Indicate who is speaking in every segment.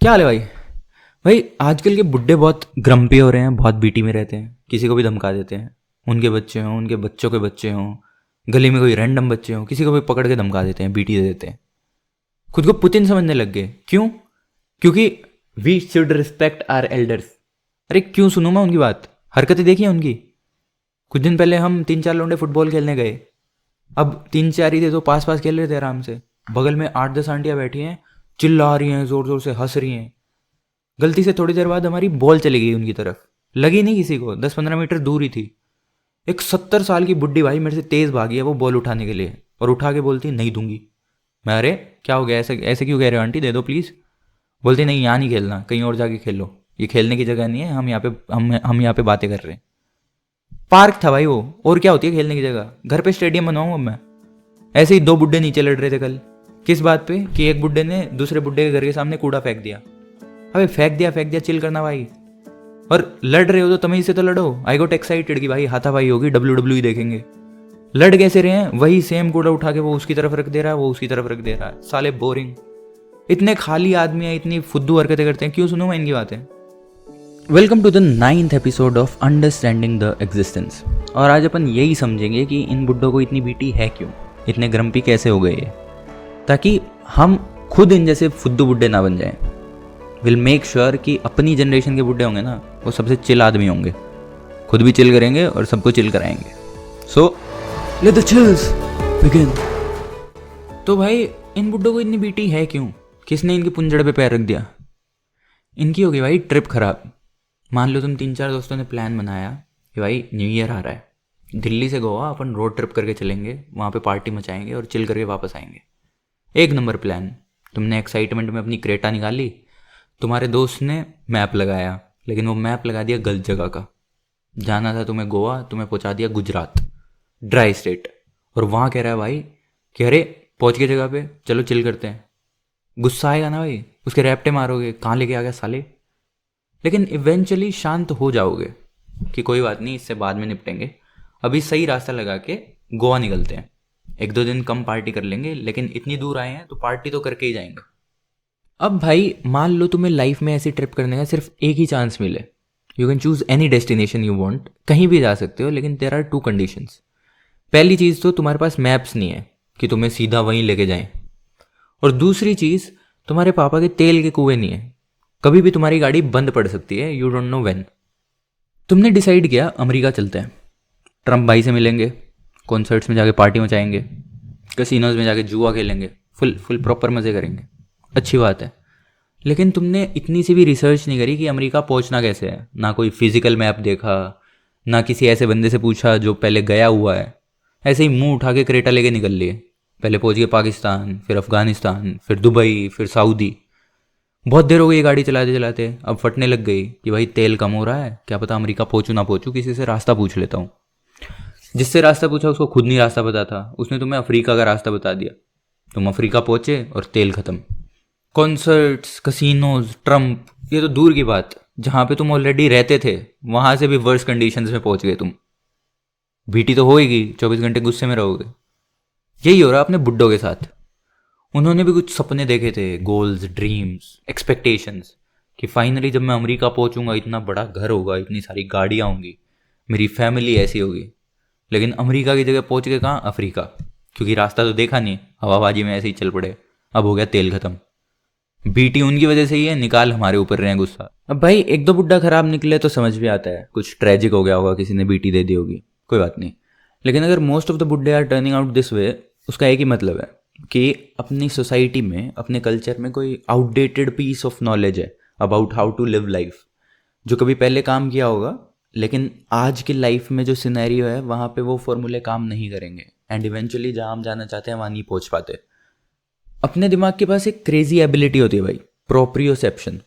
Speaker 1: क्या हाल है भाई? भाई आजकल के बुड्ढे बहुत ग्रम्पी हो रहे हैं, बहुत बीटी में रहते हैं, किसी को भी धमका देते हैं। उनके बच्चे हों, उनके बच्चों के बच्चे हों, गली में कोई रैंडम बच्चे हों, किसी को भी पकड़ के धमका देते हैं, बीटी दे देते हैं। खुद को पुतिन समझने लग गए। क्यों? क्योंकि we should respect our elders. अरे क्यों सुनूं मैं उनकी बात? हरकतें देखी हैं उनकी। कुछ दिन पहले हम 3-4 लौंडे फुटबॉल खेलने गए। अब 3-4 ही थे तो पास पास खेल रहे थे आराम से। बगल में 8-10 आंटियाँ बैठी हैं, चिल्ला रही हैं, जोर जोर से हंस रही हैं। गलती से थोड़ी देर बाद हमारी बॉल चली गई उनकी तरफ। लगी नहीं किसी को, 10-15 मीटर दूर ही थी। एक 70 साल की बुड्ढी भाई मेरे से तेज भागी है वो बॉल उठाने के लिए, और उठा के बोलती नहीं दूंगी। मैं अरे क्या हो गया, ऐसे ऐसे क्यों कह रहे हो आंटी, दे दो प्लीज़। बोलती नहीं, यहाँ नहीं खेलना, कहीं और जाके खेलो, ये खेलने की जगह नहीं है, हम यहाँ पे बातें कर रहे हैं। पार्क था भाई वो, और क्या होती है खेलने की जगह? घर पे स्टेडियम बनवाऊँ अब मैं? ऐसे ही 2 बुड्ढे नीचे लड़ रहे थे कल। किस बात पे? कि एक बुड्ढे ने दूसरे बुड्ढे के घर के सामने कूड़ा फेंक दिया। अबे फेंक दिया, चिल करना भाई। और लड़ रहे हो तो तमीज से तो लड़ो। आई गोट एक्साइटेड कि भाई हाथापाई होगी, WWE देखेंगे। लड़ कैसे रहे हैं? वही सेम कूड़ा उठा के वो उसकी तरफ रख दे रहा है, वो उसकी तरफ रख दे रहा है। साले बोरिंग। इतने खाली आदमी हैं, इतनी फुद्दू हरकतें करते हैं, क्यों सुनूं मैं इनकी बातें? Welcome to the 9th episode of understanding the existence. और आज अपन यही समझेंगे कि इन बुड्ढों को इतनी बीटी है क्यों, इतने ग्रम्पी कैसे हो गए ये, ताकि हम खुद इन जैसे फुद्दू बुड्ढे ना बन जाएं। विल मेक श्योर कि अपनी जनरेशन के बुड्ढे होंगे ना, वो सबसे चिल आदमी होंगे, खुद भी चिल करेंगे और सबको चिल कराएंगे। So let the chills begin. तो भाई इन बुड्ढों को इतनी बीटी है क्यों? किसने इनकी पुंजड़ पे पैर रख दिया? इनकी होगी भाई ट्रिप खराब। मान लो तुम 3-4 दोस्तों ने प्लान बनाया कि भाई न्यू ईयर आ रहा है, दिल्ली से गोवा अपन रोड ट्रिप करके चलेंगे, वहाँ पे पार्टी मचाएंगे और चिल करके वापस आएंगे। एक नंबर प्लान। तुमने एक्साइटमेंट में अपनी क्रेटा निकाली, तुम्हारे दोस्त ने मैप लगाया, लेकिन वो मैप लगा दिया गलत जगह का। जाना था तुम्हें गोवा, तुम्हें पहुंचा दिया गुजरात, ड्राई स्टेट। और वहाँ कह रहा है भाई कि अरे पहुंच गए जगह पे, चलो चिल करते हैं। गुस्सा आएगा ना भाई, उसके रैप्टे मारोगे, कहाँ लेके आ गया साले। लेकिन इवेंचुअली शांत हो जाओगे कि कोई बात नहीं, इससे बाद में निपटेंगे, अभी सही रास्ता लगा के गोवा निकलते हैं। 1-2 दिन कम पार्टी कर लेंगे, लेकिन इतनी दूर आए हैं तो पार्टी तो करके ही जाएंगे। अब भाई मान लो तुम्हें लाइफ में ऐसी ट्रिप करने का सिर्फ एक ही चांस मिले। You can choose any destination you want, कहीं भी जा सकते हो, लेकिन देयर आर 2 कंडीशंस। पहली चीज़ तो तुम्हारे पास मैप्स नहीं है कि तुम्हें सीधा वहीं लेके जाएं, और दूसरी चीज़ तुम्हारे पापा के तेल के कुएं नहीं है, कभी भी तुम्हारी गाड़ी बंद पड़ सकती है, यू डोंट नो व्हेन। तुमने डिसाइड किया अमेरिका चलते हैं, ट्रम्प भाई से मिलेंगे, कॉन्सर्ट्स में जाके पार्टी मचाएंगे, कैसीनोज में जाके जुआ खेलेंगे, फुल फुल प्रॉपर मज़े करेंगे। अच्छी बात है, लेकिन तुमने इतनी सी भी रिसर्च नहीं करी कि अमेरिका पहुंचना कैसे है। ना कोई फिजिकल मैप देखा, ना किसी ऐसे बंदे से पूछा जो पहले गया हुआ है। ऐसे ही मुंह उठा के क्रेटा लेके निकल लिए। पहले पहुंच गए पाकिस्तान, फिर अफगानिस्तान, फिर दुबई, फिर सऊदी। बहुत देर हो गई गाड़ी चलाते चलाते, अब फटने लग गई कि भाई तेल कम हो रहा है, क्या पता अमेरिका पहुंचूं ना पहुंचूं, किसी से रास्ता पूछ लेता हूँ। जिससे रास्ता पूछा उसको खुद नहीं रास्ता पता था, उसने तुम्हें अफ्रीका का रास्ता बता दिया। तुम अफ्रीका पहुंचे और तेल खत्म। कॉन्सर्ट्स, कसिनोज, ट्रम्प, ये तो दूर की बात, जहाँ पे तुम ऑलरेडी रहते थे वहाँ से भी वर्स कंडीशंस में पहुँच गए तुम। बीटी तो होएगी, 24 घंटे गुस्से में रहोगे। यही हो रहा अपने बुड्ढों के साथ। उन्होंने भी कुछ सपने देखे थे, गोल्स, ड्रीम्स, एक्सपेक्टेशंस, कि फाइनली जब मैं अमेरिका पहुँचूंगा, इतना बड़ा घर होगा, इतनी सारी गाड़ियाँ होंगी, मेरी फैमिली ऐसी होगी। लेकिन अमेरिका की जगह पहुँच गए कहाँ? अफ्रीका। क्योंकि रास्ता तो देखा नहीं, हवाबाजी में ऐसे ही चल पड़े। अब हो गया तेल खत्म। बीटी उनकी वजह से ही है, निकाल हमारे ऊपर रहे हैं गुस्सा। अब भाई 1-2 बुड्ढा खराब निकले तो समझ भी आता है, कुछ ट्रेजिक हो गया होगा, किसी ने बीटी दे दी होगी, कोई बात नहीं। लेकिन अगर मोस्ट ऑफ द बुड्ढे are turning out this way, उसका एक ही मतलब है कि अपनी सोसाइटी में, अपने कल्चर में कोई आउटडेटेड पीस ऑफ नॉलेज है about how to live life, जो कभी पहले काम किया होगा, लेकिन आज की लाइफ में जो सिनेरियो है वहाँ पे वो फॉर्मूले काम नहीं करेंगे, एंड इवेंचुअली जहाँ हम जाना चाहते हैं वहाँ नहीं पहुँच पाते। अपने दिमाग के पास एक क्रेजी एबिलिटी होती है भाई, प्रोप्रियोसेप्शन।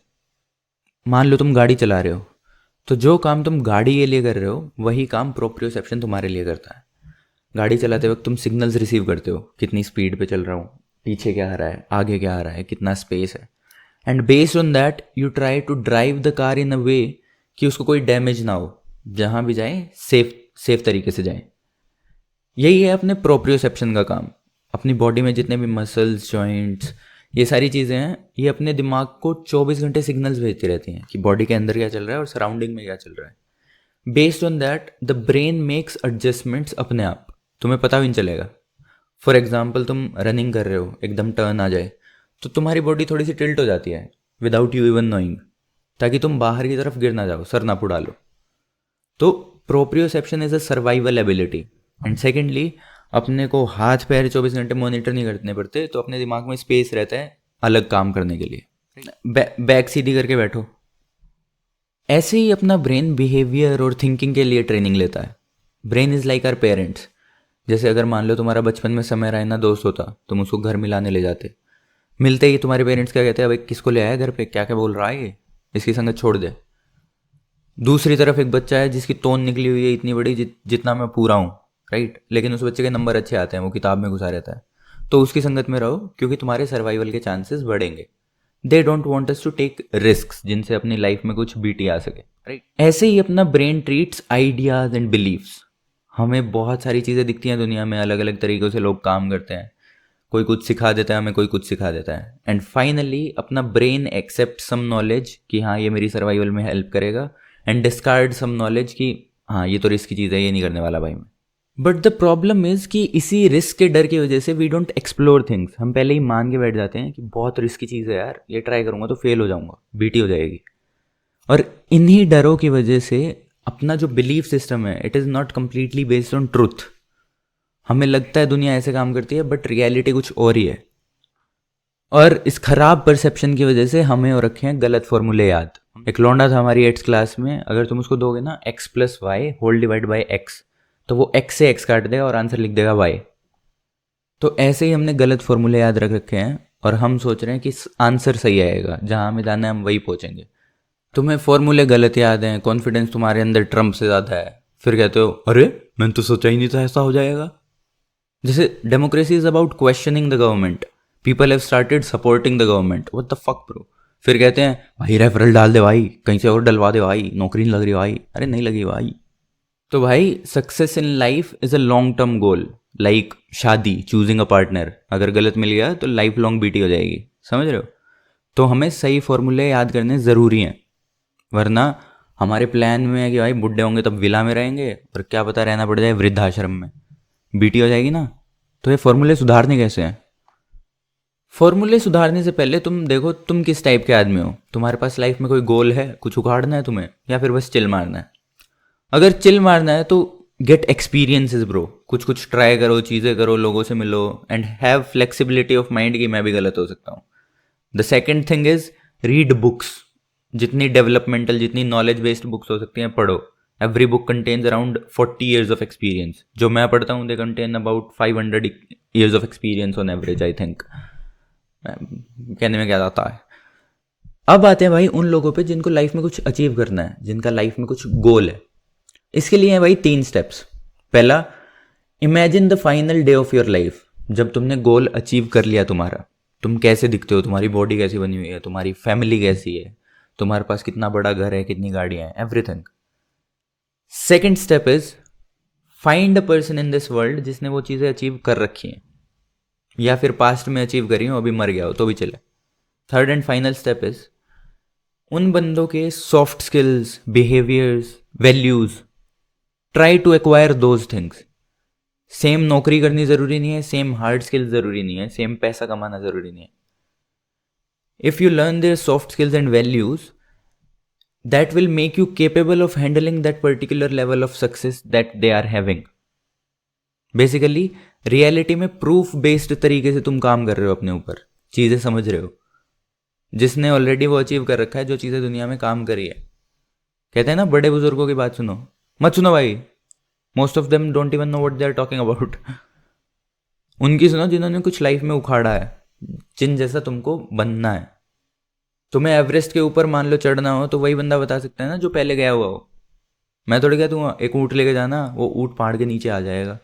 Speaker 1: मान लो तुम गाड़ी चला रहे हो, तो जो काम तुम गाड़ी के लिए कर रहे हो वही काम प्रोप्रियोसेप्शन तुम्हारे लिए करता है। गाड़ी चलाते वक्त तुम सिग्नल्स रिसीव करते हो, कितनी स्पीड पे चल रहा हूँ, पीछे क्या आ रहा है, आगे क्या आ रहा है, कितना स्पेस है, and based on that you try to drive the car in a way कि उसको कोई डैमेज ना हो, जहाँ भी जाए सेफ तरीके से जाए। यही है अपने प्रोप्रियोसेप्शन का काम। अपनी बॉडी में जितने भी मसल्स, जॉइंट्स, ये सारी चीज़ें हैं, ये अपने दिमाग को 24 घंटे सिग्नल्स भेजती रहती हैं कि बॉडी के अंदर क्या चल रहा है और सराउंडिंग में क्या चल रहा है। Based on that the brain makes adjustments अपने आप, तुम्हें पता भी नहीं चलेगा। फॉर एग्जाम्पल तुम रनिंग कर रहे हो, एकदम टर्न आ जाए तो तुम्हारी बॉडी थोड़ी सी टिल्ट हो जाती है विदाउट यू इवन नोइंग, ताकि तुम बाहर की तरफ गिर ना जाओ, सर ना फुड़ा लो। तो proprioception is a survival ability. And secondly, अपने को हाथ पैर 24 घंटे मॉनिटर नहीं करने पड़ते, तो अपने दिमाग में स्पेस रहता है अलग काम करने के लिए। बैक सीधी करके बैठो। ऐसे ही अपना ब्रेन बिहेवियर और थिंकिंग के लिए ट्रेनिंग लेता है। Brain is like our parents. जैसे अगर मान लो तुम्हारा बचपन में समय रैना दोस्त होता, तुम उसको घर मिलाने ले जाते, मिलते ही तुम्हारे पेरेंट्स क्या कहते हैं, भाई किसको ले आया घर पे, क्या क्या बोल रहा है ये, इसकी संगत छोड़ दे। दूसरी तरफ एक बच्चा है जिसकी तोन निकली हुई है इतनी बड़ी जितना मैं पूरा हूँ, राइट, लेकिन उस बच्चे के नंबर अच्छे आते हैं, वो किताब में घुसा रहता है, तो उसकी संगत में रहो क्योंकि तुम्हारे सर्वाइवल के चांसेस बढ़ेंगे। They don't want us to take risk जिनसे अपनी लाइफ में कुछ बीटी आ सके, राइट। ऐसे ही अपना brain treats ideas and beliefs. हमें बहुत सारी चीज़ें दिखती हैं दुनिया में, अलग अलग तरीक़ों से लोग काम करते हैं, कोई कुछ सिखा देता है हमें, कोई कुछ सिखा देता है। एंड फाइनली अपना ब्रेन एक्सेप्ट सम नॉलेज कि हाँ ये मेरी सर्वाइवल में हेल्प करेगा, एंड डिस्कार्ड सम नॉलेज कि हाँ ये तो रिस्क की चीज़ है, ये नहीं करने वाला भाई मैं। बट द प्रॉब्लम इज़ कि इसी रिस्क के डर की वजह से वी डोंट एक्सप्लोर थिंग्स। हम पहले ही मान के बैठ जाते हैं कि बहुत रिस्क की चीज़ है यार, ये ट्राई करूँगा तो फेल हो जाऊँगा, बीटी हो जाएगी। और इन्हीं डरों की वजह से अपना जो बिलीफ सिस्टम है, it is not completely based on truth. हमें लगता है दुनिया ऐसे काम करती है, बट रियलिटी कुछ और ही है। और इस खराब परसेप्शन की वजह से हमें और रखे हैं गलत फॉर्मूले याद। एक लौंडा था हमारी 8th क्लास में, अगर तुम उसको दोगे ना x plus Y whole divide by X, तो वो x से x काट देगा और आंसर लिख देगा y। तो ऐसे ही हमने गलत फॉर्मूले याद रख रखे हैं और हम सोच रहे हैं कि आंसर सही आएगा, जहाँ हमें जाना है हम वही पहुँचेंगे। तुम्हें फॉर्मूले गलत याद हैं, कॉन्फिडेंस तुम्हारे अंदर ट्रम्प से ज़्यादा है, फिर कहते हो अरे मैंने तो सोचा ही नहीं था ऐसा हो जाएगा। जैसे democracy is about questioning the government, people have started supporting the government, what the fuck bro. फिर कहते हैं भाई रेफरल डाल दे भाई, कहीं से और डलवा दे भाई, नौकरी नहीं लग रही भाई, अरे नहीं लगी भाई। तो भाई success in life is a long term goal, like शादी, चूजिंग अ पार्टनर। अगर गलत मिल गया तो लाइफ लॉन्ग बीटी हो जाएगी, समझ रहे हो। तो हमें सही फॉर्मूले याद करने ज़रूरी हैं, वरना हमारे प्लान में है कि भाई बुढ़े होंगे तब विला में रहेंगे, और क्या पता रहना पड़ जाए वृद्धाश्रम में, बीटी हो जाएगी ना। तो ये फॉर्मूले सुधारने कैसे हैं? फॉर्मूले सुधारने से पहले तुम देखो तुम किस टाइप के आदमी हो। तुम्हारे पास लाइफ में कोई गोल है, कुछ उखाड़ना है तुम्हें, या फिर बस चिल मारना है? अगर चिल मारना है तो गेट एक्सपीरियंसेस ब्रो, कुछ कुछ ट्राई करो, चीज़ें करो, लोगों से मिलो, and have flexibility of mind कि मैं भी गलत हो सकता हूँ। The second thing is read books. जितनी डेवलपमेंटल, जितनी नॉलेज बेस्ड बुक्स हो सकती हैं पढ़ो। Every book contains around 40 years of experience. जो मैं पढ़ता हूँ they contain about 500 years of experience on average, I think. कहने में क्या जाता है। अब आते हैं भाई उन लोगों पे जिनको लाइफ में कुछ अचीव करना है, जिनका लाइफ में कुछ गोल है। इसके लिए है भाई 3 स्टेप्स। पहला, imagine the final day of your life. जब तुमने गोल अचीव कर लिया तुम्हारा, तुम कैसे दिखते हो, तुम्हारी बॉडी कैसी बनी हुई है, तुम्हारी फैमिली कैसी है, तुम्हारे पास कितना बड़ा घर है, कितनी गाड़ियां हैं, everything. Second step is find a person in this world जिसने वो चीज़ें अचीव कर रखी हैं, या फिर पास्ट में अचीव करी हो, अभी मर गया हो तो भी चले। Third and final step is उन बंदों के soft skills, behaviours, values, try to acquire those things. Same नौकरी करनी ज़रूरी नहीं है, सेम हार्ड स्किल्स ज़रूरी नहीं है, सेम पैसा कमाना ज़रूरी नहीं है। If you learn their soft skills and values, that will make you capable of handling that particular level of success that they are having. Basically reality में प्रूफ बेस्ड तरीके से तुम काम कर रहे हो, अपने ऊपर चीज़ें समझ रहे हो। जिसने ऑलरेडी वो अचीव कर रखा है, जो चीज़ें दुनिया में काम करी है। कहते हैं ना बड़े बुजुर्गों की बात सुनो, मत सुनो भाई, most of them don't even know what they are talking about. उनकी सुनो जिन्होंने कुछ लाइफ में उखाड़ा है, जिन जैसा तुमको बनना है। तुम्हें एवरेस्ट के ऊपर मान लो चढ़ना हो, तो वही बंदा बता सकता है ना जो पहले गया हुआ हो। मैं थोड़ी क्या दूंगा एक ऊँट लेके जाना, वो ऊँट पहाड़ के नीचे आ जाएगा,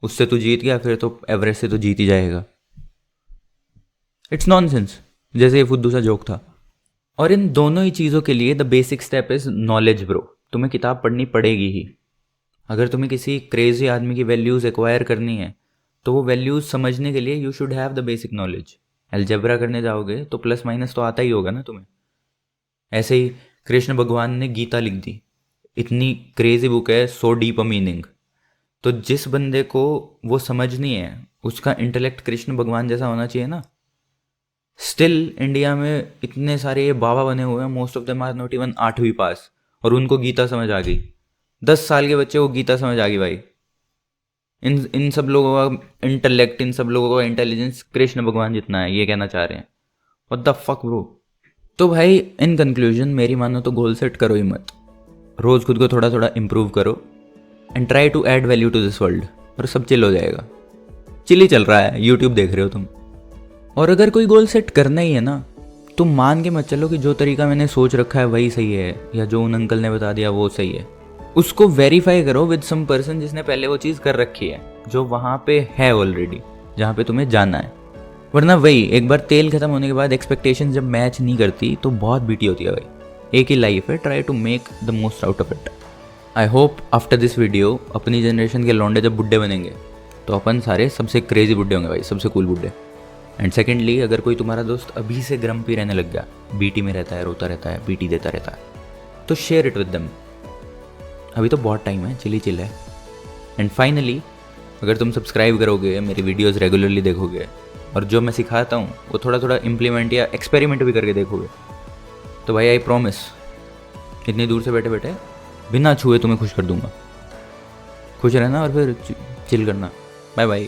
Speaker 1: उससे तू जीत गया, फिर तो एवरेस्ट से तो जीत ही जाएगा। इट्स नॉनसेंस, जैसे ये फुद्दू सा जोक था। और इन दोनों ही चीज़ों के लिए the basic step is knowledge bro. तुम्हें किताब पढ़नी पड़ेगी ही। अगर तुम्हें किसी क्रेजी आदमी की वैल्यूज़ एक्वायर करनी है, तो वो वैल्यूज़ समझने के लिए you should have the basic knowledge. Algebra करने जाओगे तो प्लस माइनस तो आता ही होगा ना तुम्हें। ऐसे ही कृष्ण भगवान ने गीता लिख दी, इतनी क्रेजी बुक है, सो डीप अ मीनिंग। तो जिस बंदे को वो समझनी है, उसका इंटेलेक्ट कृष्ण भगवान जैसा होना चाहिए ना। स्टिल इंडिया में इतने सारे ये बाबा बने हुए हैं, most of them are not even 8वीं पास, और उनको गीता समझ आ गई। 10 साल के बच्चे को गीता समझ आ गई भाई। इन सब लोगों का इंटेलेक्ट, इन सब लोगों का इंटेलिजेंस कृष्ण भगवान जितना है, ये कहना चाह रहे हैं। What the fuck bro. तो भाई इन कंक्लूजन मेरी मानो तो गोल सेट करो ही मत, रोज़ खुद को थोड़ा थोड़ा इम्प्रूव करो and try to add value to this world, और सब चिल हो जाएगा। चिल ही चल रहा है, यूट्यूब देख रहे हो तुम। और अगर कोई गोल सेट करना ही है ना, तुम मान के मत चलो कि जो तरीका मैंने सोच रखा है वही सही है, या जो उन अंकल ने बता दिया वो सही है। उसको वेरीफाई करो विद सम पर्सन जिसने पहले वो चीज़ कर रखी है, जो वहाँ पे है ऑलरेडी, जहाँ पे तुम्हें जाना है। वरना वही एक बार तेल खत्म होने के बाद एक्सपेक्टेशन जब मैच नहीं करती तो बहुत बीटी होती है भाई। एक ही लाइफ है, try to make the most out of it. I hope after this video अपनी जनरेशन के लौंडे जब बुड्ढे बनेंगे तो अपन सारे सबसे क्रेजी बुड्ढे होंगे भाई, सबसे कूल बुड्ढे। एंड सेकेंडली, अगर कोई तुम्हारा दोस्त अभी से ग्रम्पी रहने लग गया, बीटी में रहता है, रोता रहता है, बीटी देता रहता है, तो शेयर इट विद देम। अभी तो बहुत टाइम है, चिल ही चिल है। एंड फाइनली, अगर तुम सब्सक्राइब करोगे, मेरी वीडियोज़ रेगुलरली देखोगे, और जो मैं सिखाता हूँ वो थोड़ा थोड़ा इम्प्लीमेंट या एक्सपेरिमेंट भी करके देखोगे, तो भाई आई प्रॉमिस, इतनी दूर से बैठे बैठे बिना छुए तुम्हें खुश कर दूंगा। खुश रहना और फिर चिल करना। Bye bye.